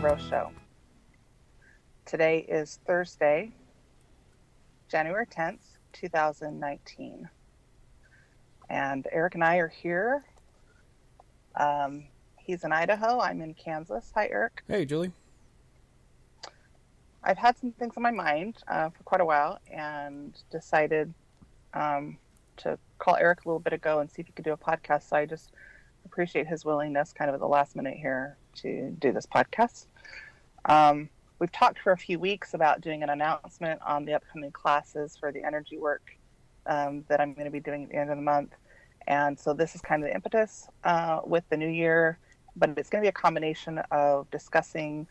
Rowe Show. Today is Thursday, January 10th, 2019. And Eric and I are here. He's in Idaho. I'm in Kansas. Hi, Eric. Hey, Julie. I've had some things on my mind for quite a while and decided to call Eric a little bit ago and see if he could do a podcast. So I just appreciate his willingness kind of at the last minute here to do this podcast. We've talked for a few weeks about doing an announcement on the upcoming classes for the energy work that I'm going to be doing at the end of the month. And so this is kind of the impetus with the new year, but it's going to be a combination of discussing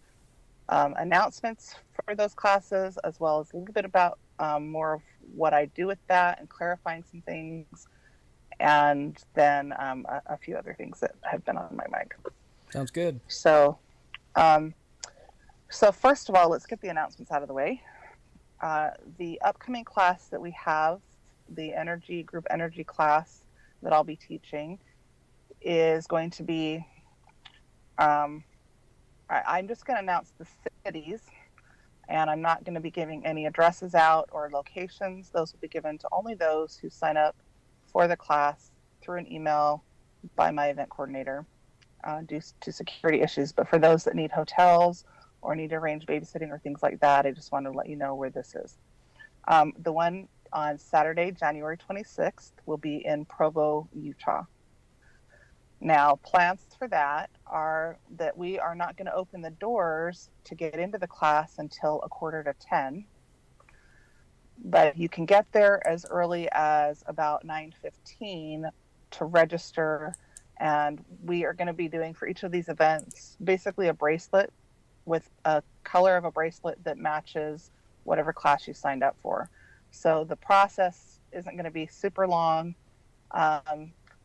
announcements for those classes, as well as a little bit about more of what I do with that and clarifying some things, and then a few other things that have been on my mind. Sounds good. So first of all, let's get the announcements out of the way. The upcoming class that we have, the group energy class that I'll be teaching, is going to be, I'm just going to announce the cities, and I'm not going to be giving any addresses out or locations. Those will be given to only those who sign up for the class through an email by my event coordinator due to security issues. But for those that need hotels or need to arrange babysitting or things like that, I just wanted to let you know where this is. The one on Saturday, January 26th, will be in Provo, Utah. Now, plans for that are that we are not going to open the doors to get into the class until 9:45. But you can get there as early as about 9:15 to register. And we are going to be doing for each of these events basically a bracelet with a color of a bracelet that matches whatever class you signed up for. So the process isn't going to be super long.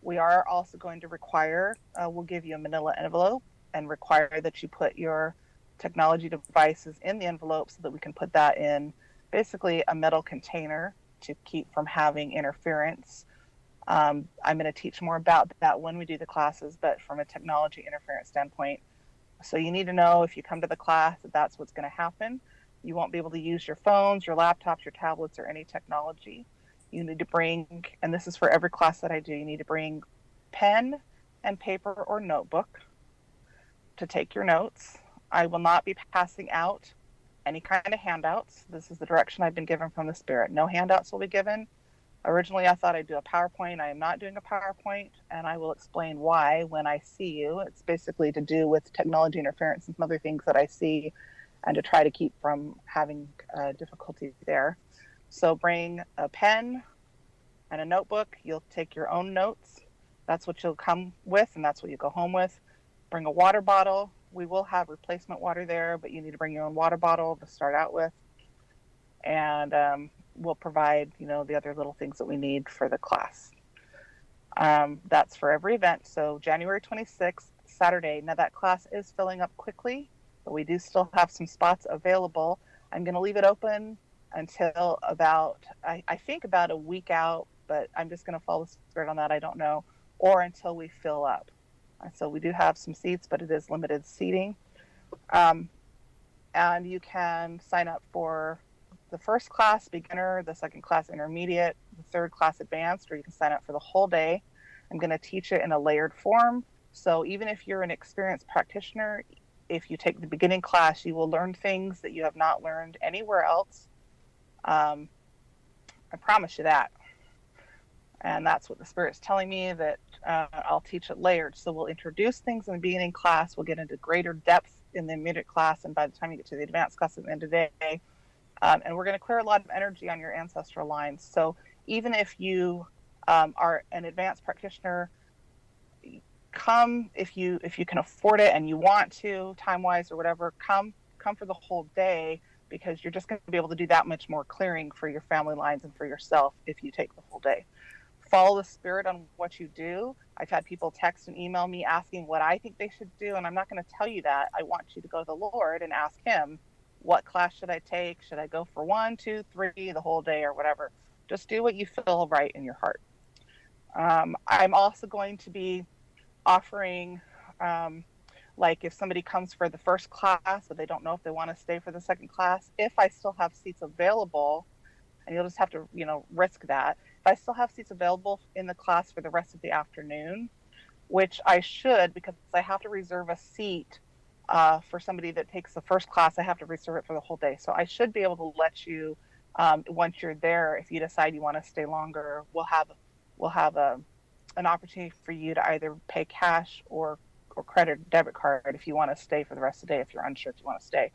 We are also going to require, we'll give you a manila envelope and require that you put your technology devices in the envelope so that we can put that in basically a metal container to keep from having interference. I'm going to teach more about that when we do the classes, but from a technology interference standpoint. So you need to know if you come to the class that that's what's going to happen. You won't be able to use your phones, your laptops, your tablets, or any technology. You need to bring, and this is for every class that I do, you need to bring pen and paper or notebook to take your notes. I will not be passing out any kind of handouts. This is the direction I've been given from the Spirit. No handouts will be given. Originally, I thought I'd do a PowerPoint. I am not doing a PowerPoint, and I will explain why when I see you. It's basically to do with technology interference and some other things that I see, and to try to keep from having difficulty there. So bring a pen and a notebook. You'll take your own notes. That's what you'll come with, and that's what you go home with. Bring a water bottle. We will have replacement water there, but you need to bring your own water bottle to start out with. And we'll provide, the other little things that we need for the class. That's for every event. So January 26th, Saturday. Now that class is filling up quickly, but we do still have some spots available. I'm going to leave it open until about, I think about a week out, but I'm just going to follow the Spirit on that. I don't know. Or until we fill up. So we do have some seats, but it is limited seating. And you can sign up for the first class, beginner, the second class, intermediate, the third class, advanced, or you can sign up for the whole day. I'm going to teach it in a layered form. So even if you're an experienced practitioner, if you take the beginning class, you will learn things that you have not learned anywhere else. I promise you that. And that's what the Spirit's telling me, that I'll teach it layered. So we'll introduce things in the beginning class. We'll get into greater depth in the immediate class. And by the time you get to the advanced class at the end of the day, and we're going to clear a lot of energy on your ancestral lines. So even if you are an advanced practitioner, come if you can afford it and you want to, time-wise or whatever, come for the whole day, because you're just going to be able to do that much more clearing for your family lines and for yourself if you take the whole day. Follow the Spirit on what you do. I've had people text and email me asking what I think they should do, and I'm not going to tell you that. I want you to go to the Lord and ask Him, what class should I take? Should I go for 1, 2, 3, the whole day, or whatever? Just do what you feel right in your heart. I'm also going to be offering Like if somebody comes for the first class, but they don't know if they want to stay for the second class, if I still have seats available, and you'll just have to, risk that. If I still have seats available in the class for the rest of the afternoon, which I should, because I have to reserve a seat for somebody that takes the first class, I have to reserve it for the whole day. So I should be able to let you, once you're there, if you decide you want to stay longer, we'll have an opportunity for you to either pay cash or credit or debit card if you want to stay for the rest of the day, if you're unsure if you want to stay.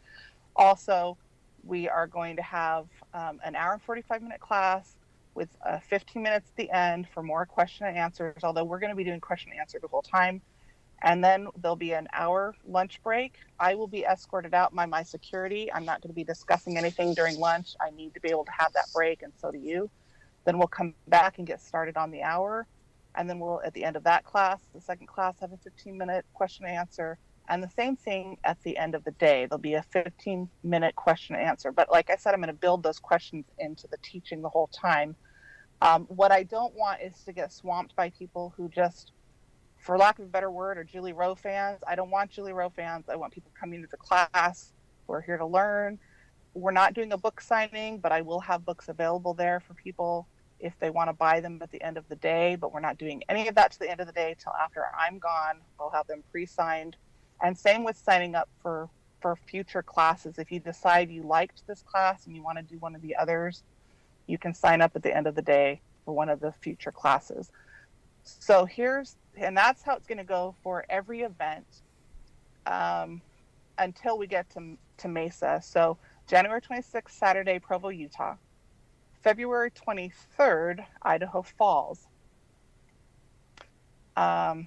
Also, we are going to have an hour and 45-minute class with 15 minutes at the end for more question and answers, although we're going to be doing question and answer the whole time. And then there'll be an hour lunch break. I will be escorted out by my security. I'm not going to be discussing anything during lunch. I need to be able to have that break, and so do you. Then we'll come back and get started on the hour. And then we'll, at the end of that class, the second class, have a 15-minute question and answer. And the same thing at the end of the day. There'll be a 15-minute question and answer. But like I said, I'm going to build those questions into the teaching the whole time. What I don't want is to get swamped by people who just, for lack of a better word, are Julie Rowe fans. I don't want Julie Rowe fans. I want people coming to the class who are here to learn. We're not doing a book signing, but I will have books available there for people if they want to buy them at the end of the day. But we're not doing any of that to the end of the day till after I'm gone. We'll have them pre-signed. And same with signing up for future classes. If you decide you liked this class and you want to do one of the others, you can sign up at the end of the day for one of the future classes. So and that's how it's going to go for every event until we get to Mesa. So January 26th, Saturday, Provo, Utah. February 23rd, Idaho Falls. And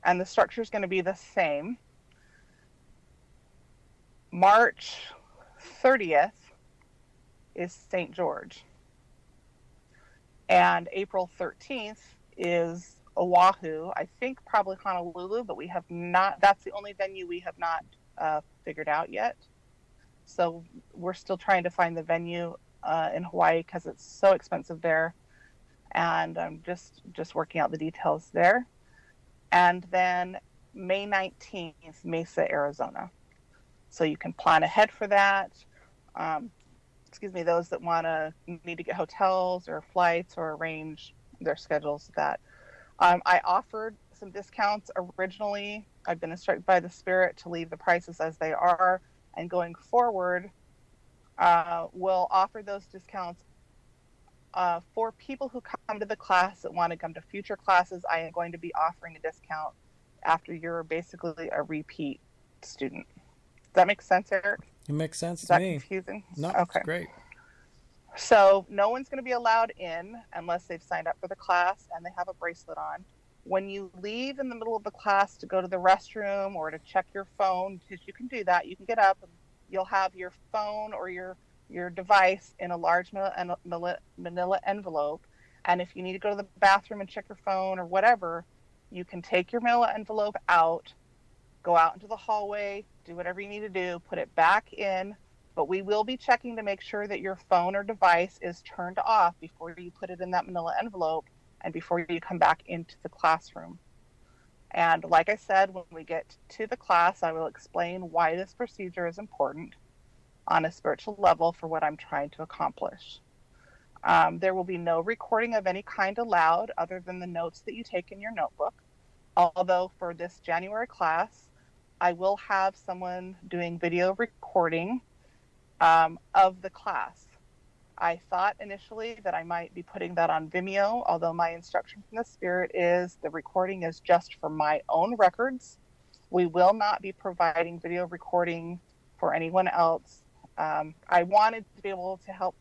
the structure is going to be the same. March 30th is St. George. And April 13th is Oahu. I think probably Honolulu, but we have not, that's the only venue we have not figured out yet. So we're still trying to find the venue in Hawaii because it's so expensive there. And I'm just working out the details there. And then May 19th, Mesa, Arizona. So you can plan ahead for that. Those that need to get hotels or flights or arrange their schedules with that. I offered some discounts originally. I've been instructed by the Spirit to leave the prices as they are. And going forward, we'll offer those discounts for people who come to the class that want to come to future classes. I am going to be offering a discount after you're basically a repeat student. Does that make sense, Eric? It makes sense to me. Is that confusing? No, okay. It's great. So no one's going to be allowed in unless they've signed up for the class and they have a bracelet on. When you leave in the middle of the class to go to the restroom or to check your phone, because you can do that, you can get up and you'll have your phone or your device in a large manila envelope. And if you need to go to the bathroom and check your phone or whatever, you can take your manila envelope out, go out into the hallway, do whatever you need to do, put it back in. But we will be checking to make sure that your phone or device is turned off before you put it in that manila envelope and before you come back into the classroom. And like I said, when we get to the class, I will explain why this procedure is important on a spiritual level for what I'm trying to accomplish. There will be no recording of any kind allowed other than the notes that you take in your notebook. Although for this January class, I will have someone doing video recording of the class. I thought initially that I might be putting that on Vimeo, although my instruction from the Spirit is the recording is just for my own records. We will not be providing video recording for anyone else. I wanted to be able to help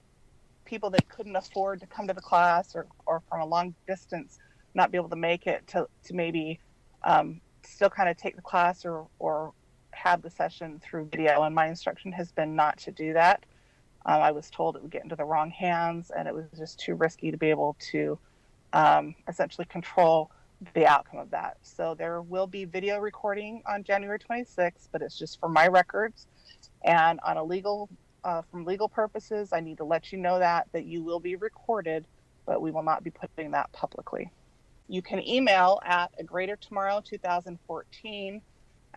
people that couldn't afford to come to the class or from a long distance not be able to make it to maybe still kind of take the class or have the session through video. And my instruction has been not to do that. I was told it would get into the wrong hands and it was just too risky to be able to essentially control the outcome of that. So there will be video recording on January 26th, but it's just for my records. And on from legal purposes, I need to let you know that you will be recorded, but we will not be putting that publicly. You can email at agreatertomorrow2014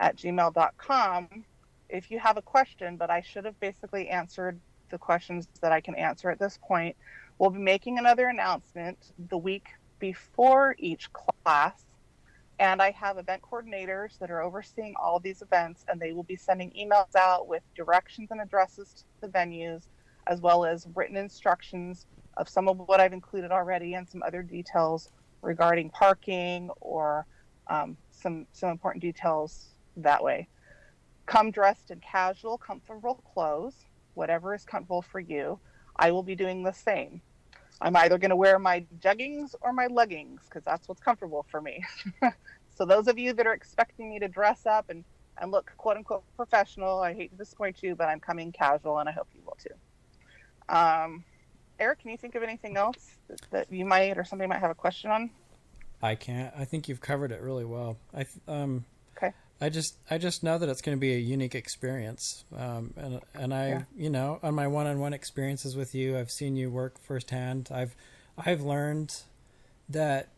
rowe@gmail.com if you have a question, but I should have basically answered the questions that I can answer at this point. We'll be making another announcement the week before each class, and I have event coordinators that are overseeing all of these events, and they will be sending emails out with directions and addresses to the venues, as well as written instructions of some of what I've included already and some other details regarding parking or some important details that way. Come dressed in casual, comfortable clothes, whatever is comfortable for you. I will be doing the same. I'm either going to wear my jeggings or my leggings because that's what's comfortable for me. So those of you that are expecting me to dress up and look quote unquote professional, I hate to disappoint you, but I'm coming casual and I hope you will too. Eric, can you think of anything else that you might or somebody might have a question on? I can't. I think you've covered it really well. Okay. I just know that it's going to be a unique experience. And I, on my one-on-one experiences with you, I've seen you work firsthand. I've learned that,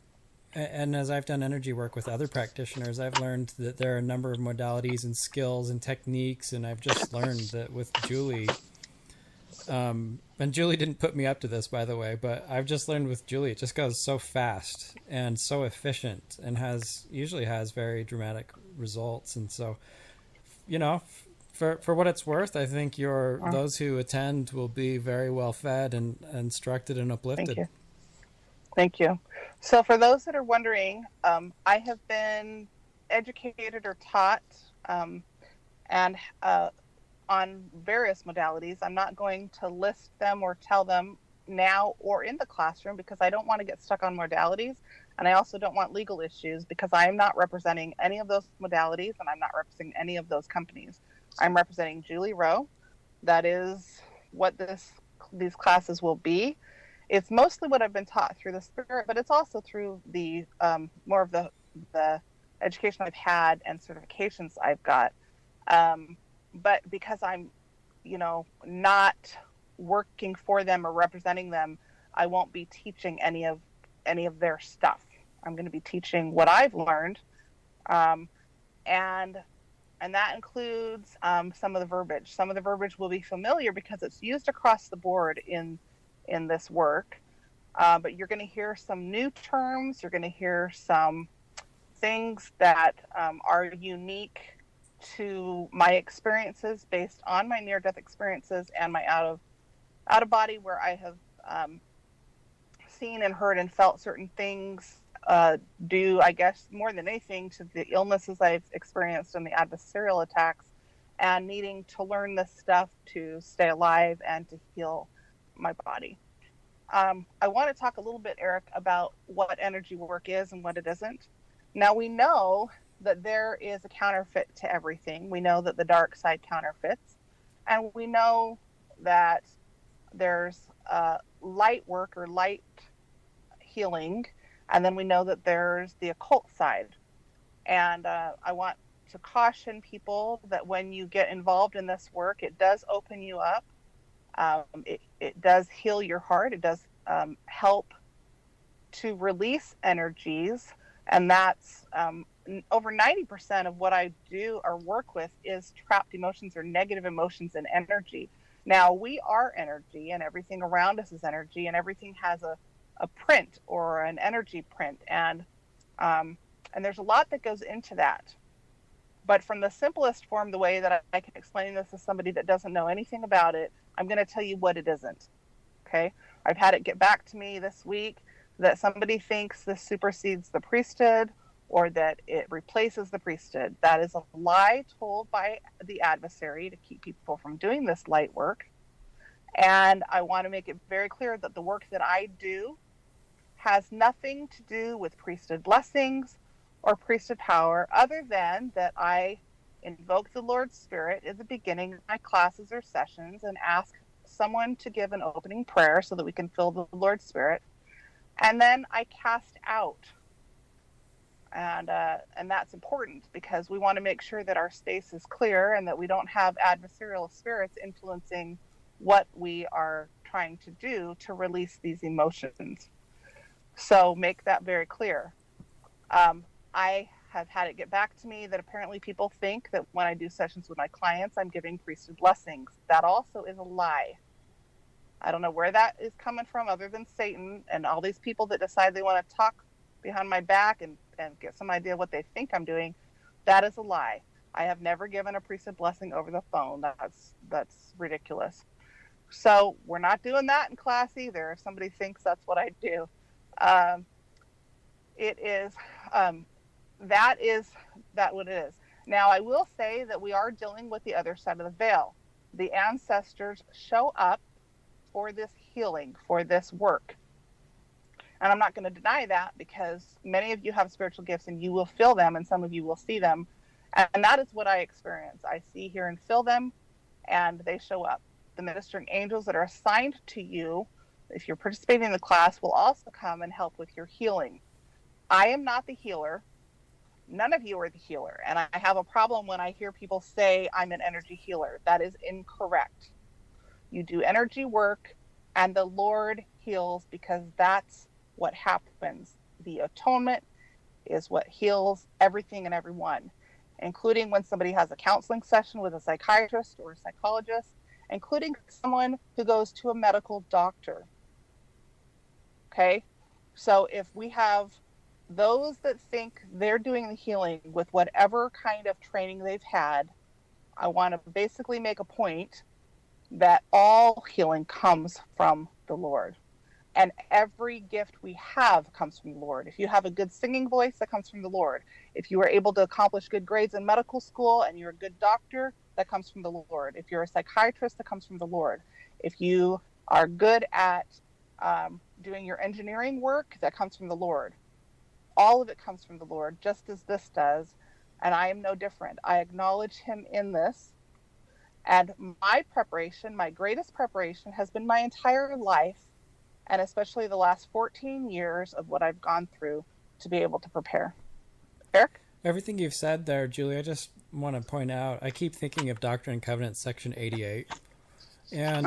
and as I've done energy work with other practitioners, I've learned that there are a number of modalities and skills and techniques. And I've just learned that with Julie, and Julie didn't put me up to this, by the way, but I've just learned with Julie, it just goes so fast and so efficient and usually has very dramatic results. And so, for what it's worth, I think those who attend will be very well fed and instructed and uplifted. Thank you. So for those that are wondering, I have been educated or taught and on various modalities. I'm not going to list them or tell them now or in the classroom because I don't want to get stuck on modalities, and I also don't want legal issues because I'm not representing any of those modalities and I'm not representing any of those companies. I'm representing Julie Rowe. That is what these classes will be. It's mostly what I've been taught through the Spirit, but it's also through the more of the education I've had and certifications I've got. But because I'm, not working for them or representing them, I won't be teaching any of their stuff. I'm going to be teaching what I've learned, and that includes some of the verbiage. Some of the verbiage will be familiar because it's used across the board in this work. But you're going to hear some new terms. You're going to hear some things that are unique to my experiences based on my near-death experiences and my out of body, where I have seen and heard and felt certain things due, I guess, more than anything to the illnesses I've experienced and the adversarial attacks, and needing to learn this stuff to stay alive and to heal my body. I want to talk a little bit, Eric, about what energy work is and what it isn't. Now, we know that there is a counterfeit to everything. We know that the dark side counterfeits, and we know that there's light work or light healing, and then we know that there's the occult side. And I want to caution people that when you get involved in this work, it does open you up. It does heal your heart. It does help to release energies, and that's over 90% of what I do or work with is trapped emotions or negative emotions and energy. Now, we are energy, and everything around us is energy, and everything has a print or an energy print, and there's a lot that goes into that. But from the simplest form, the way that I can explain this to somebody that doesn't know anything about it, I'm going to tell you what it isn't. Okay? I've had it get back to me this week that somebody thinks this supersedes the priesthood or that it replaces the priesthood. That is a lie told by the adversary to keep people from doing this light work. And I want to make it very clear that the work that I do has nothing to do with priesthood blessings or priesthood power, other than that I invoke the Lord's Spirit at the beginning of my classes or sessions and ask someone to give an opening prayer so that we can feel the Lord's Spirit. And then I cast out. And that's important because we want to make sure that our space is clear and that we don't have adversarial spirits influencing what we are trying to do to release these emotions. So make that very clear. I have had it get back to me that apparently people think that when I do sessions with my clients, I'm giving priesthood blessings. That also is a lie. I don't know where that is coming from other than Satan and all these people that decide they want to talk behind my back and get some idea what they think I'm doing. That is a lie. I have never given a priesthood blessing over the phone. That's ridiculous. So we're not doing that in class either. If somebody thinks that's what I do. It is, that is that what it is. Now, I will say that we are dealing with the other side of the veil. The ancestors show up for this healing, for this work. And I'm not going to deny that, because many of you have spiritual gifts and you will feel them, and some of you will see them. And that is what I experience. I see, hear, and feel them, and they show up. The ministering angels that are assigned to you, if you're participating in the class, will also come and help with your healing. I am not the healer. None of you are the healer. And I have a problem when I hear people say I'm an energy healer. That is incorrect. You do energy work and the Lord heals, because that's what happens. The atonement is what heals everything and everyone, including when somebody has a counseling session with a psychiatrist or a psychologist, including someone who goes to a medical doctor. Okay? So if we have those that think they're doing the healing with whatever kind of training they've had, I want to basically make a point that all healing comes from the Lord. And every gift we have comes from the Lord. If you have a good singing voice, that comes from the Lord. If you are able to accomplish good grades in medical school and you're a good doctor, that comes from the Lord. If you're a psychiatrist, that comes from the Lord. If you are good at doing your engineering work, that comes from the Lord. All of it comes from the Lord, just as this does. And I am no different. I acknowledge him in this. And my preparation, my greatest preparation, has been my entire life, and especially the last 14 years of what I've gone through to be able to prepare. Eric? Everything you've said there, Julie, I just want to point out, I keep thinking of Doctrine and Covenants, section 88. And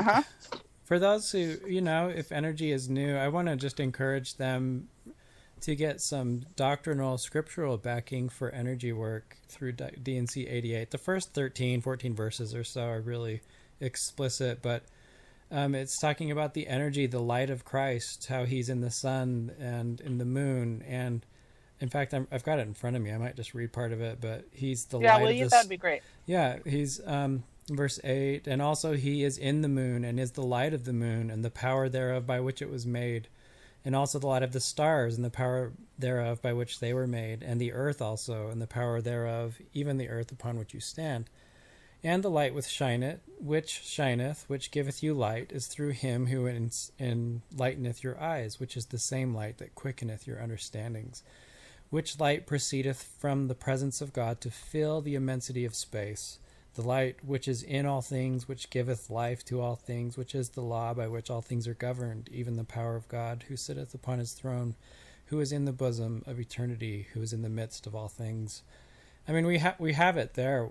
for those who, if energy is new, I want to just encourage them to get some doctrinal scriptural backing for energy work through D&C 88. The first 14 verses or so are really explicit, but it's talking about the energy, the light of Christ, how he's in the sun and in the moon. And in fact, I've got it in front of me. I might just read part of it, but he's the light of this. That'd be great. Yeah, he's verse 8, and also he is in the moon and is the light of the moon and the power thereof by which it was made, and also the light of the stars and the power thereof by which they were made, and the earth also and the power thereof, even the earth upon which you stand. And the light which shineth, which giveth you light, is through him who enlighteneth your eyes, which is the same light that quickeneth your understandings, which light proceedeth from the presence of God to fill the immensity of space. The light which is in all things, which giveth life to all things, which is the law by which all things are governed, even the power of God, who sitteth upon his throne, who is in the bosom of eternity, who is in the midst of all things. I mean, we have it there.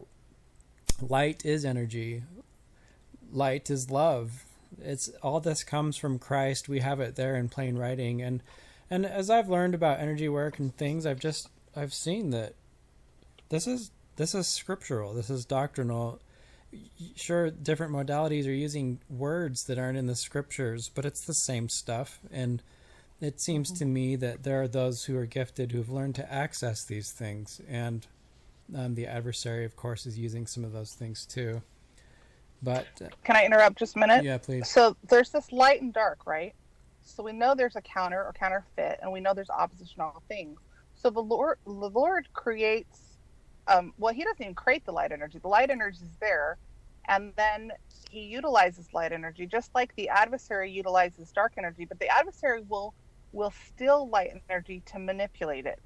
Light is energy. Light is love. It's all this comes from Christ. We have it there in plain writing. And as I've learned about energy work and things, I've seen that this is scriptural. This is doctrinal. Sure, different modalities are using words that aren't in the scriptures, but it's the same stuff. And it seems to me that there are those who are gifted who've learned to access these things. And the adversary, of course, is using some of those things too. But can I interrupt just a minute? Yeah, please. So there's this light and dark, right? So we know there's a counter or counterfeit, and we know there's oppositional things. So the Lord creates. He doesn't even create the light energy. The light energy is there, and then he utilizes light energy, just like the adversary utilizes dark energy. But the adversary will steal light energy to manipulate it.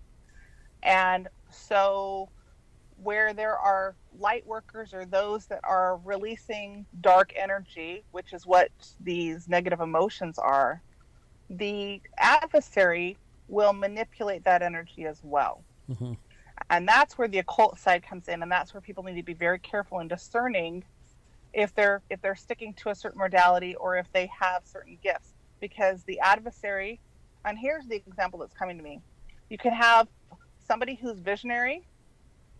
And so where there are light workers or those that are releasing dark energy, which is what these negative emotions are, the adversary will manipulate that energy as well. Mm-hmm. And that's where the occult side comes in, and that's where people need to be very careful and discerning if they're sticking to a certain modality or if they have certain gifts. Because the adversary, and here's the example that's coming to me. You can have somebody who's visionary,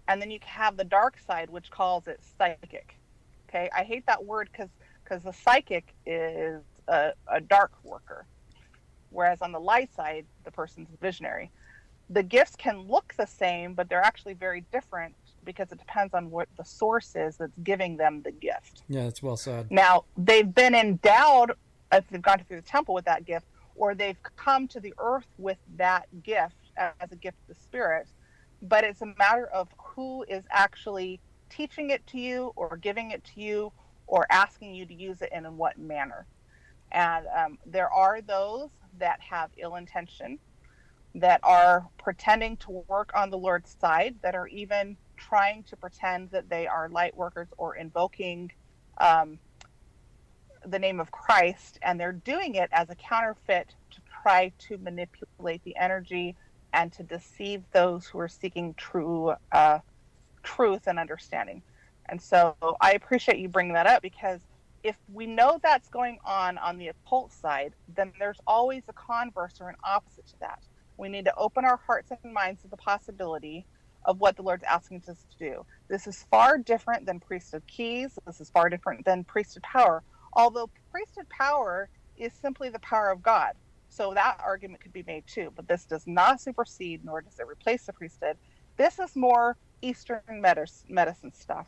and then you have the dark side, which calls it psychic. Okay, I hate that word because the psychic is a dark worker, whereas on the light side, the person's visionary. The gifts can look the same, but they're actually very different because it depends on what the source is that's giving them the gift. Yeah, that's well said. Now, they've been endowed, if they've gone through the temple with that gift, or they've come to the earth with that gift as a gift of the Spirit, but it's a matter of who is actually teaching it to you or giving it to you or asking you to use it and in what manner. And there are those that have ill intention, that are pretending to work on the Lord's side, that are even trying to pretend that they are light workers or invoking the name of Christ, and they're doing it as a counterfeit to try to manipulate the energy and to deceive those who are seeking truth and understanding. And so I appreciate you bringing that up, because if we know that's going on the occult side, then there's always a converse or an opposite to that. We need to open our hearts and minds to the possibility of what the Lord's asking us to do. This is far different than priesthood keys. This is far different than priesthood power, although priesthood power is simply the power of God. So that argument could be made too, but this does not supersede, nor does it replace the priesthood. This is more Eastern medicine stuff.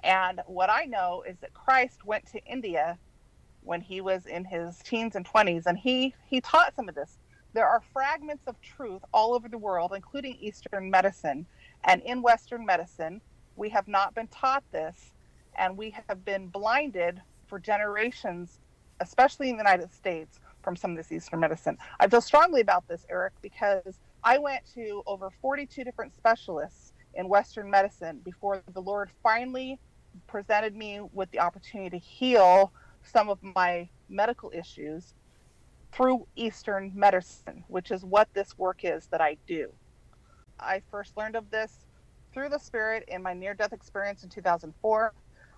And what I know is that Christ went to India when he was in his teens and 20s, and he taught some of this. There are fragments of truth all over the world, including Eastern medicine. And in Western medicine, we have not been taught this, and we have been blinded for generations, especially in the United States, from some of this Eastern medicine. I feel strongly about this, Eric, because I went to over 42 different specialists in Western medicine before the Lord finally presented me with the opportunity to heal some of my medical issues through Eastern medicine, which is what this work is that I do. I first learned of this through the Spirit in my near-death experience in 2004.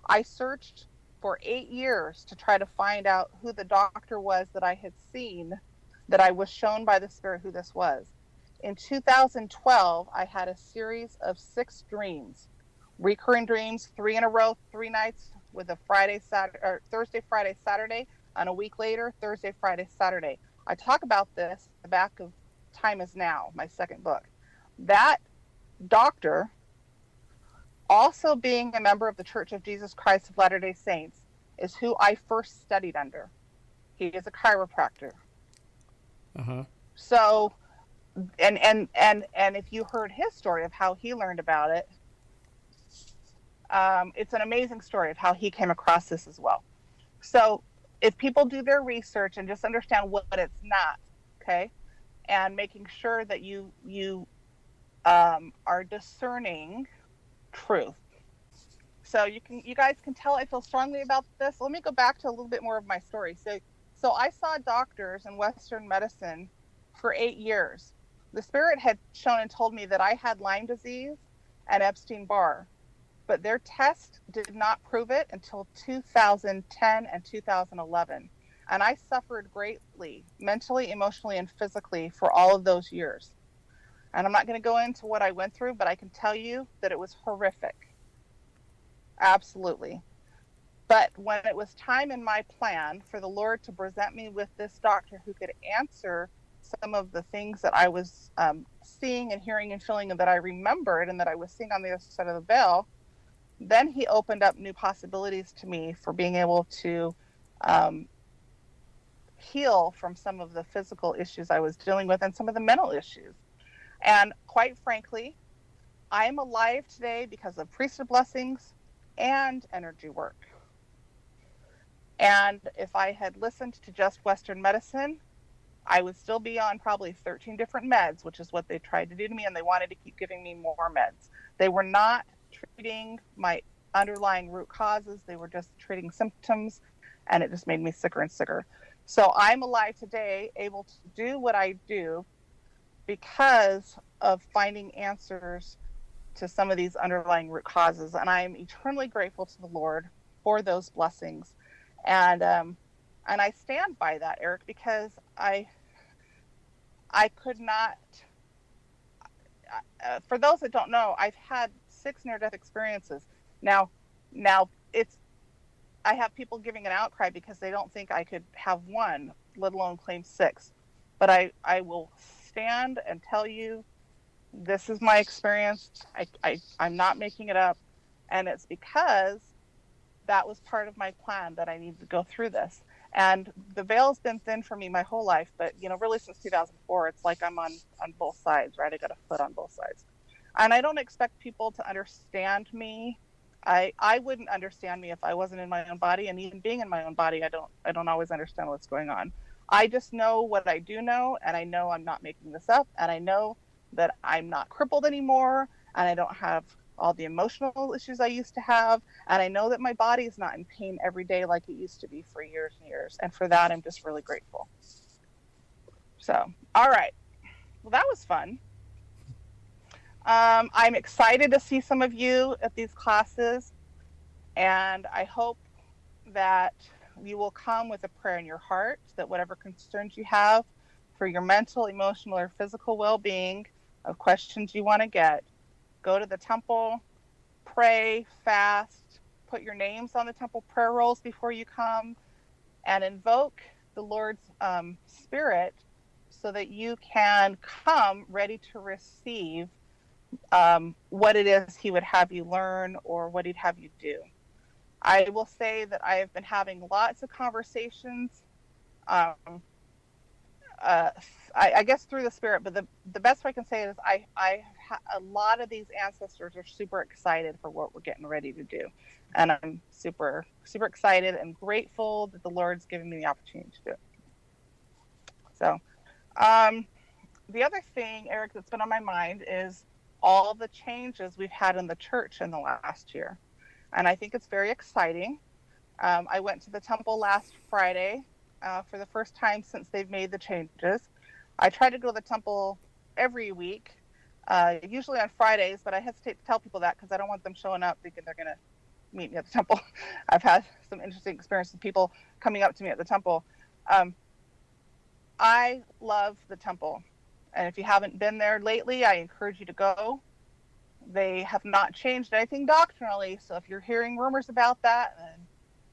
I searched for 8 years to try to find out who the doctor was that I had seen, that I was shown by the Spirit who this was. In 2012, I had a series of 6 dreams, recurring dreams, 3 in a row, 3 nights, with a Thursday, Friday, Saturday, and a week later, Thursday, Friday, Saturday. I talk about this in the back of Time Is Now, my second book. That doctor, also being a member of the Church of Jesus Christ of Latter-day Saints, is who I first studied under. He is a chiropractor. Uh-huh. So, and if you heard his story of how he learned about it, it's an amazing story of how he came across this as well. So if people do their research and just understand what it's not, okay, and making sure that you are discerning truth. So you guys can tell I feel strongly about this. Let me go back to a little bit more of my story. So I saw doctors in Western medicine for 8 years. The Spirit had shown and told me that I had Lyme disease and Epstein-Barr, but their test did not prove it until 2010 and 2011. And I suffered greatly, mentally, emotionally, and physically for all of those years. And I'm not going to go into what I went through, but I can tell you that it was horrific. Absolutely. But when it was time in my plan for the Lord to present me with this doctor who could answer some of the things that I was seeing and hearing and feeling, and that I remembered and that I was seeing on the other side of the veil, then he opened up new possibilities to me for being able to heal from some of the physical issues I was dealing with and some of the mental issues. And quite frankly, I am alive today because of priesthood blessings and energy work. And if I had listened to just Western medicine, I would still be on probably 13 different meds, which is what they tried to do to me, and they wanted to keep giving me more meds. They were not treating my underlying root causes. They were just treating symptoms, and it just made me sicker and sicker. So I'm alive today, able to do what I do because of finding answers to some of these underlying root causes. And I'm eternally grateful to the Lord for those blessings. And I stand by that, Eric, because I for those that don't know, I've had 6 near-death experiences. Now it's I have people giving an outcry because they don't think I could have one, let alone claim 6. But I will stand and tell you, this is my experience. I'm not making it up. And it's because that was part of my plan, that I needed to go through this. And the veil's been thin for me my whole life, but really since 2004, it's like I'm on both sides, right? I got a foot on both sides. And I don't expect people to understand me. I wouldn't understand me if I wasn't in my own body, and even being in my own body, I don't always understand what's going on. I just know what I do know, and I know I'm not making this up, and I know that I'm not crippled anymore, and I don't have all the emotional issues I used to have, and I know that my body is not in pain every day like it used to be for years and years, and for that I'm just really grateful. So, all right, well, that was fun. I'm excited to see some of you at these classes, and I hope that you will come with a prayer in your heart, that whatever concerns you have for your mental, emotional, or physical well-being, of questions you want to get, go to the temple, pray, fast, put your names on the temple prayer rolls before you come, and invoke the Lord's Spirit so that you can come ready to receive what it is he would have you learn or what he'd have you do. I will say that I have been having lots of conversations, I guess through the Spirit, but the best way I can say it is a lot of these ancestors are super excited for what we're getting ready to do. And I'm super, super excited and grateful that the Lord's given me the opportunity to do it. So the other thing, Eric, that's been on my mind is all the changes we've had in the church in the last year. And I think it's very exciting. I went to the temple last Friday for the first time since they've made the changes. I try to go to the temple every week, usually on Fridays, but I hesitate to tell people that because I don't want them showing up thinking they're going to meet me at the temple. I've had some interesting experiences with people coming up to me at the temple. I love the temple. And if you haven't been there lately, I encourage you to go. They have not changed anything doctrinally. So if you're hearing rumors about that and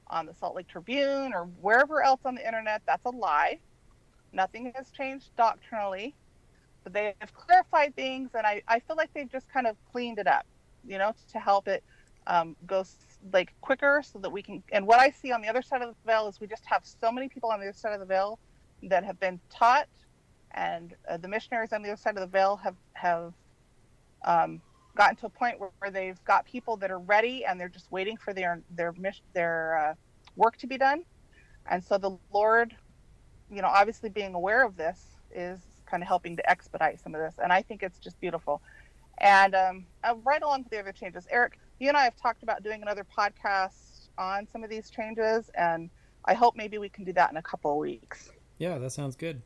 on the Salt Lake Tribune or wherever else on the internet, that's a lie. Nothing has changed doctrinally. But they have clarified things, and I feel like they've just kind of cleaned it up, to help it go like quicker so that we can. And what I see on the other side of the veil is we just have so many people on the other side of the veil that have been taught, and the missionaries on the other side of the veil have gotten to a point where they've got people that are ready and they're just waiting for their work to be done. And so the Lord, obviously being aware of this, is kind of helping to expedite some of this. And I think it's just beautiful. And right along with the other changes, Eric, you and I have talked about doing another podcast on some of these changes, and I hope maybe we can do that in a couple of weeks. Yeah, that sounds good.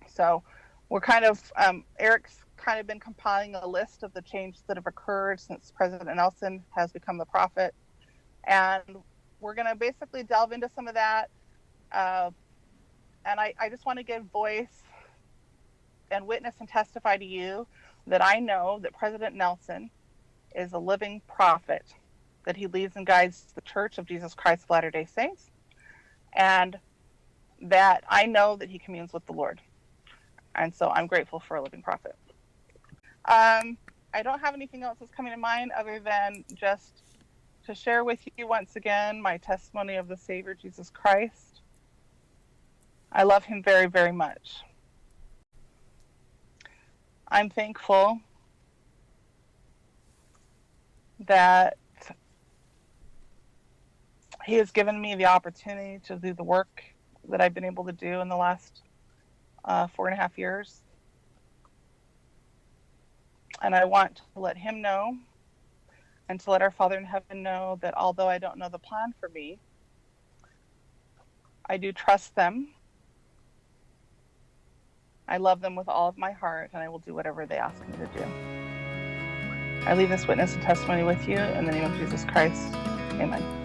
So we're kind of, Eric's kind of been compiling a list of the changes that have occurred since President Nelson has become the prophet. And we're going to basically delve into some of that. And I just want to give voice and witness and testify to you that I know that President Nelson is a living prophet, that he leads and guides the Church of Jesus Christ of Latter-day Saints, and that I know that he communes with the Lord. And so I'm grateful for a living prophet. I don't have anything else that's coming to mind other than just to share with you once again my testimony of the Savior Jesus Christ. I love him very, very much. I'm thankful that he has given me the opportunity to do the work that I've been able to do in the last 4.5 years. And I want to let him know and to let our Father in heaven know that although I don't know the plan for me, I do trust them. I love them with all of my heart, and I will do whatever they ask me to do. I leave this witness and testimony with you in the name of Jesus Christ. Amen.